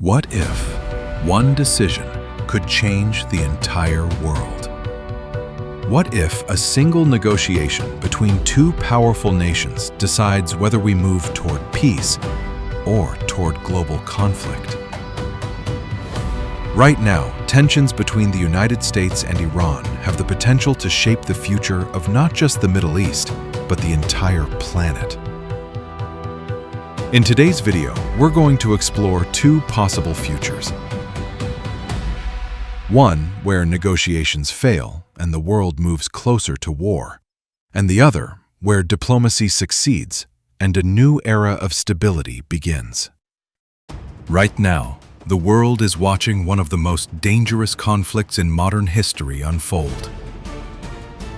What if one decision could change the entire world? What if a single negotiation between two powerful nations decides whether we move toward peace or toward global conflict? Right now, tensions between the United States and Iran have the potential to shape the future of not just the Middle East, but the entire planet. In today's video, we're going to explore two possible futures. One where negotiations fail and the world moves closer to war, and the other where diplomacy succeeds and a new era of stability begins. Right now, the world is watching one of the most dangerous conflicts in modern history unfold.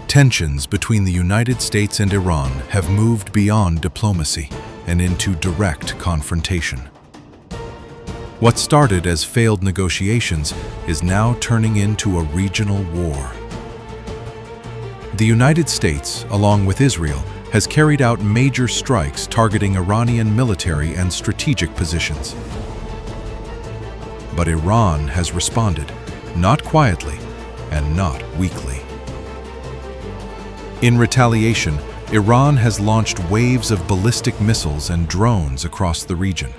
Tensions between the United States and Iran have moved beyond diplomacy and into direct confrontation. What started as failed negotiations is now turning into a regional war. The United States, along with Israel, has carried out major strikes targeting Iranian military and strategic positions. But Iran has responded, not quietly and not weakly. In retaliation, Iran has launched waves of ballistic missiles and drones across the region.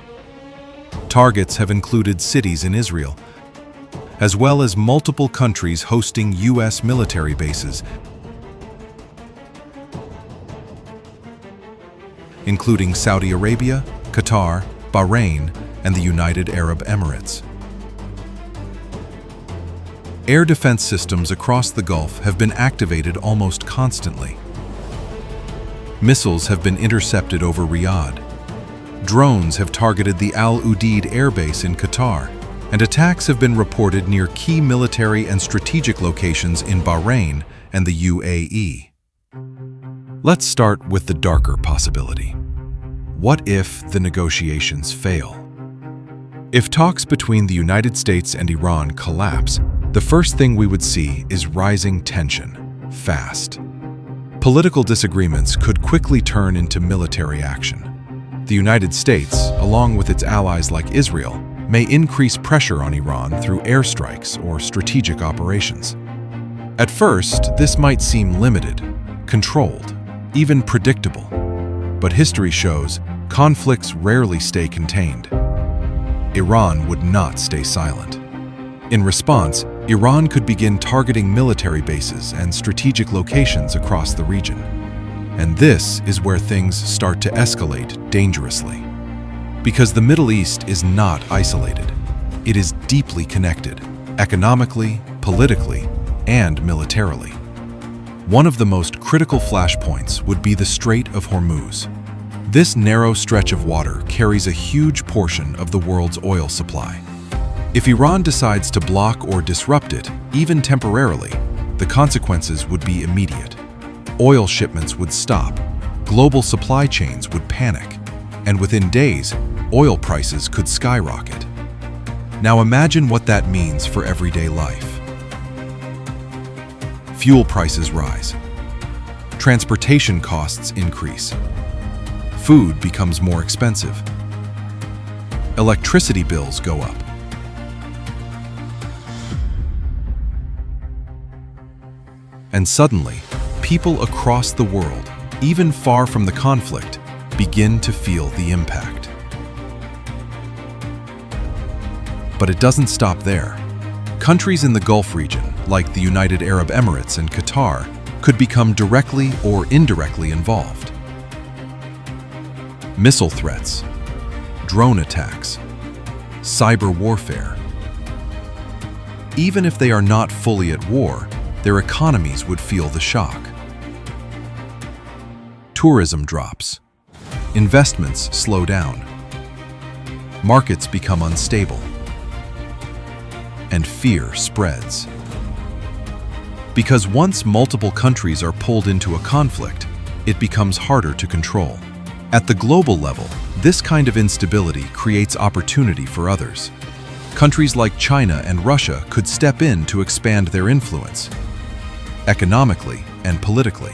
Targets have included cities in Israel, as well as multiple countries hosting U.S. military bases, including Saudi Arabia, Qatar, Bahrain, and the United Arab Emirates. Air defense systems across the Gulf have been activated almost constantly. Missiles have been intercepted over Riyadh. Drones have targeted the Al Udeid airbase in Qatar, and attacks have been reported near key military and strategic locations in Bahrain and the UAE. Let's start with the darker possibility. What if the negotiations fail? If talks between the United States and Iran collapse, the first thing we would see is rising tension, fast. Political disagreements could quickly turn into military action. The United States, along with its allies like Israel, may increase pressure on Iran through airstrikes or strategic operations. At first, this might seem limited, controlled, even predictable. But history shows conflicts rarely stay contained. Iran would not stay silent. In response, Iran could begin targeting military bases and strategic locations across the region. And this is where things start to escalate dangerously. Because the Middle East is not isolated. It is deeply connected, economically, politically, and militarily. One of the most critical flashpoints would be the Strait of Hormuz. This narrow stretch of water carries a huge portion of the world's oil supply. If Iran decides to block or disrupt it, even temporarily, the consequences would be immediate. Oil shipments would stop, global supply chains would panic, and within days, oil prices could skyrocket. Now imagine what that means for everyday life. Fuel prices rise. Transportation costs increase. Food becomes more expensive. Electricity bills go up. And suddenly, people across the world, even far from the conflict, begin to feel the impact. But it doesn't stop there. Countries in the Gulf region, like the United Arab Emirates and Qatar, could become directly or indirectly involved. Missile threats, drone attacks, cyber warfare. Even if they are not fully at war, their economies would feel the shock. Tourism drops. Investments slow down. Markets become unstable. And fear spreads. Because once multiple countries are pulled into a conflict, it becomes harder to control. At the global level, this kind of instability creates opportunity for others. Countries like China and Russia could step in to expand their influence, economically and politically.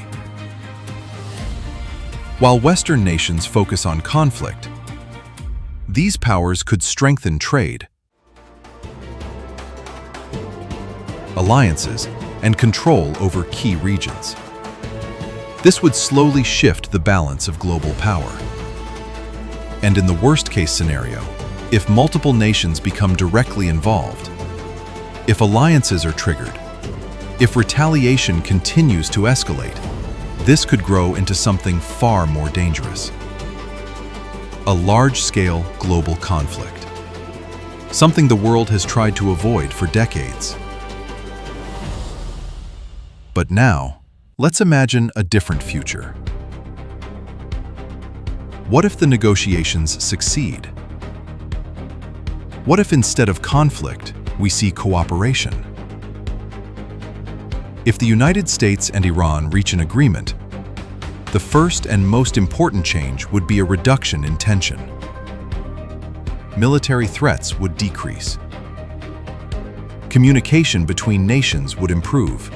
While Western nations focus on conflict, these powers could strengthen trade, alliances, and control over key regions. This would slowly shift the balance of global power. And in the worst-case scenario, if multiple nations become directly involved, if alliances are triggered, if retaliation continues to escalate, this could grow into something far more dangerous. A large-scale global conflict. Something the world has tried to avoid for decades. But now, let's imagine a different future. What if the negotiations succeed? What if instead of conflict, we see cooperation? If the United States and Iran reach an agreement, the first and most important change would be a reduction in tension. Military threats would decrease. Communication between nations would improve,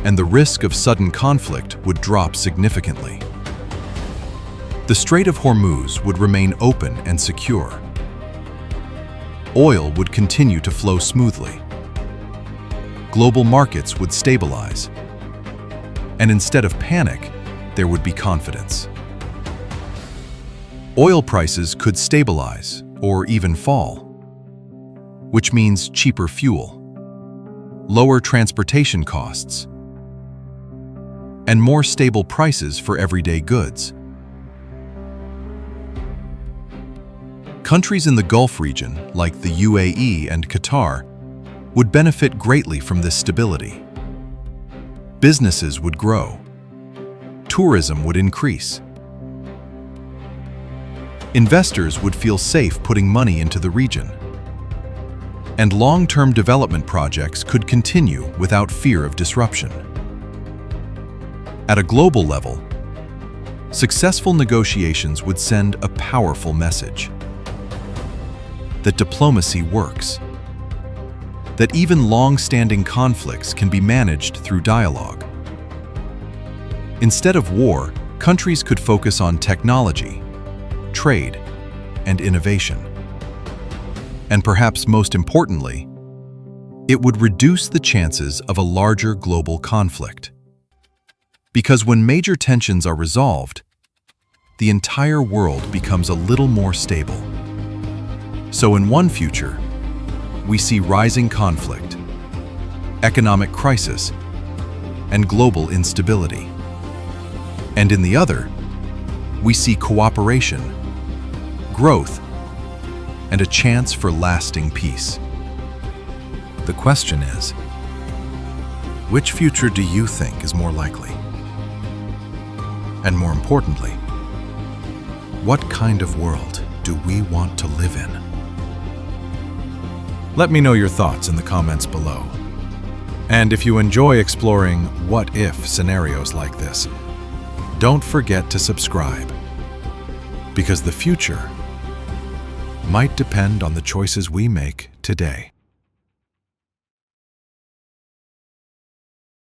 and the risk of sudden conflict would drop significantly. The Strait of Hormuz would remain open and secure. Oil would continue to flow smoothly. Global markets would stabilize. And instead of panic, there would be confidence. Oil prices could stabilize or even fall, which means cheaper fuel, lower transportation costs, and more stable prices for everyday goods. Countries in the Gulf region, like the UAE and Qatar, would benefit greatly from this stability. Businesses would grow. Tourism would increase. Investors would feel safe putting money into the region. And long-term development projects could continue without fear of disruption. At a global level, successful negotiations would send a powerful message. That diplomacy works. That even long-standing conflicts can be managed through dialogue. Instead of war, countries could focus on technology, trade, and innovation. And perhaps most importantly, it would reduce the chances of a larger global conflict. Because when major tensions are resolved, the entire world becomes a little more stable. So in one future, we see rising conflict, economic crisis, and global instability. And in the other, we see cooperation, growth, and a chance for lasting peace. The question is, which future do you think is more likely? And more importantly, what kind of world do we want to live in? Let me know your thoughts in the comments below. And if you enjoy exploring what-if scenarios like this, don't forget to subscribe, because the future might depend on the choices we make today.